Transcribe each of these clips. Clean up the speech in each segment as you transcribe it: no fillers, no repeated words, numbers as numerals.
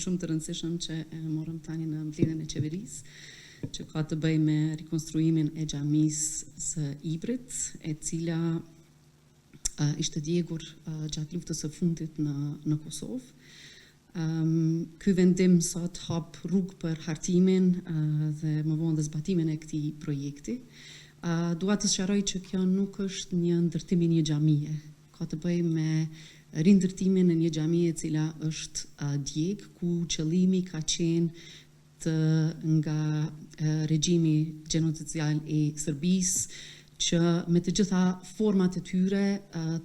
shumë të rëndësishëm që e morëm tani në mbledhjen e qeverisë, që ka të bëjë me rikonstruimin e xhamisë së Ibrit, e cila ishte djegur gjatë luftës së fundit në Kosovë. Ky vendim sot hap rrugë për hartimin dhe më vonë dhe zbatimin e këtij projekti. Dua të sqaroj që kjo nuk është një ndërtim i një xhamie, ka të bëjë me rindërtimin e një xhamie e cila është djeg, ku qëllimi ka qenë nga regjimi gjenocidial i Serbisë, që me të gjitha format e tyre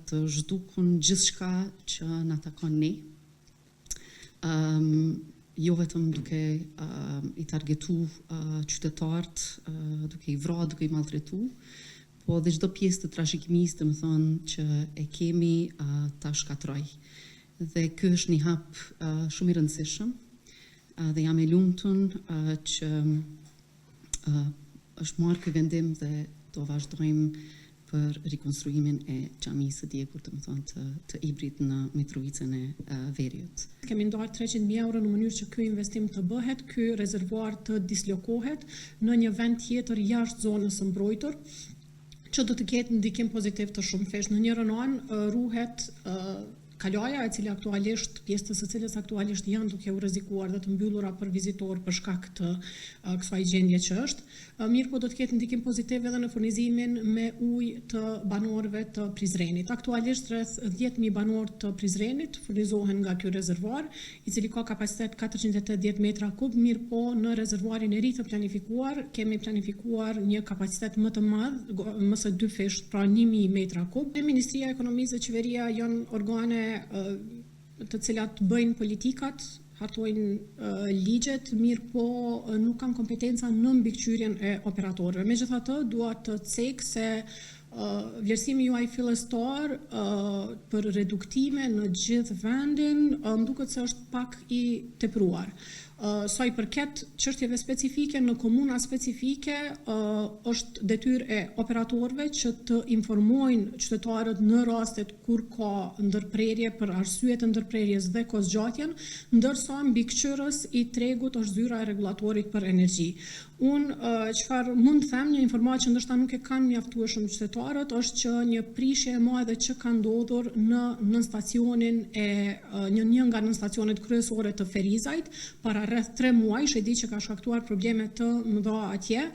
të zhdukun gjithçka që na takon ne. Jo vetëm duke i targetu qytetarët, duke i vrarë, duke i maltretu, po dhe çdo pjesë të trashëgimisë, domethënë që e kemi ta shkatroj. Dhe ky është një hap shumë i rëndësishëm dhe jam e lumtur që është marrë ky vendim dhe do vazhdojmë për rikonstruimin e xhamisë së djegur, domethënë të Ibrit në Mitrovicën e Veriut. Kemi ndarë 300.000 euro në mënyrë që ky investim të bëhet, ky rezervuar të dislokohet në një vend tjetër jashtë zonës së mbrojtur, që do të ketë ndikim pozitiv të shumë fesh. Në njërin anë ruhet kalaja, e cila aktualisht, pjesë së cilës aktualisht janë duke u rrezikuar dhe të mbyllura për vizitor për shkak të kësaj gjendje që është. Mirë po do të ketë ndikim pozitiv edhe në furnizimin me ujë të banorëve të Prizrenit. Aktualisht rreth 10.000 banorë të Prizrenit furnizohen nga ky rezervuar, i cili ka kapacitet 480 metra kub, mirë po në rezervuarin e ri të planifikuar kemi planifikuar një kapacitet më të madh, më së 2 fish, pra 1.000 metra kub. Ministria e Ekonomisë dhe Qeveria janë organe të cilat bëjnë politikat, hartojnë ligjet, mirë po nuk kanë kompetenca në mbikëqyrjen e operatorëve. Megjithatë, dua të cek se vlerësimi juaj fillestar për reduktime në gjithë vendin më duket se është pak i tepruar. Sa i përket çështjeve specifike në komuna specifike, është detyrë e operatorëve që të informojnë qytetarët në rastet kur ka ndërprerje për arsye të ndërprerjes dhe kozgjatjen, ndërsa mbikëqyrës i tregut është zyra e rregullatorit për energji. Unë çfarë mund të them, një informatë që ndoshta nuk e kanë mjaftueshëm qytetarët, është që një prishje e madhe që ka ndodhur në stacionin një nga stacionet kryesore të Ferizajt para rreth 3 muajsh, e di që ka shkaktuar probleme të mëdha atje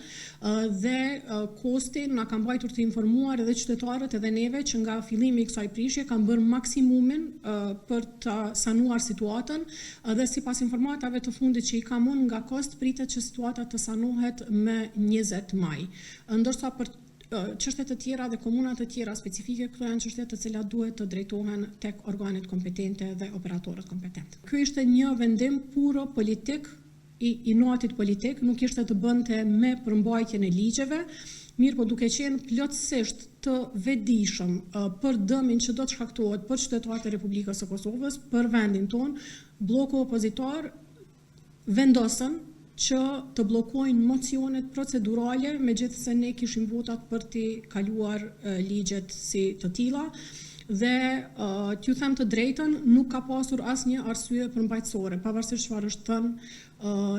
dhe kosti na ka mbajtur të informuar edhe qytetarët edhe neve që nga fillimi i kësaj prishje kanë bërë maksimumin për të sanuar situatën dhe sipas informatave të fundit që i kam unë nga kost pritet që situata të sanohet me 20 maj. Ndërsa për çështjet të tjera dhe komunat të tjera specifike, këto janë çështje të cilat duhet të drejtohen tek organet kompetente dhe operatorët kompetent. Ky ishte një vendim puro politik, i natit politik, nuk ishte të bënte me përmbajtjen e ligjeve, mirë po duke qenë plotësisht të vetëdijshëm për dëmin që do të shkaktohet për qytetarët e Republikës së Kosovës, për vendin tonë, bloku opozitar vendosën që të bllokojnë mocionet procedurale, megjithëse ne kishim votat për të kaluar ligjet si të tilla. Dhe t'ju them të drejtën, nuk ka pasur asnjë arsye përmbajtësore, pavarësisht çfarë është thënë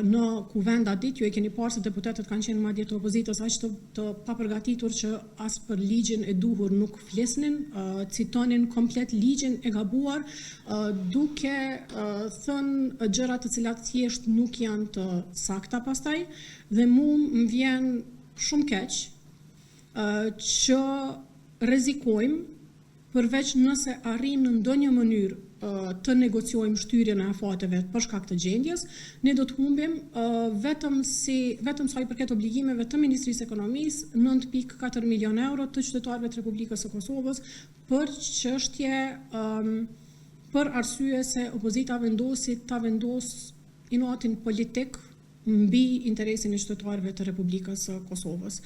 në kuvenda ditë. Ju e keni parë se deputetët kanë qenë madje të opozitës aq të papërgatitur që as për ligjin e duhur nuk flisnin, citonin komplet ligjin e gabuar, duke thënë gjëra të cilat thjesht nuk janë të sakta pastaj, dhe më vjen shumë keq që rrezikojmë, përveç nëse arrim në ndonjë mënyrë të negociojmë shtyrjen e afateve për shkak të gjendjes, ne do të humbim vetëm sa i përket obligimeve të Ministrisë së Ekonomisë 9.4 milion euro të qytetarëve të Republikës së Kosovës për çështje për arsye se opozita vendosi ta vendosë inatin politik mbi interesin e qytetarëve të Republikës së Kosovës.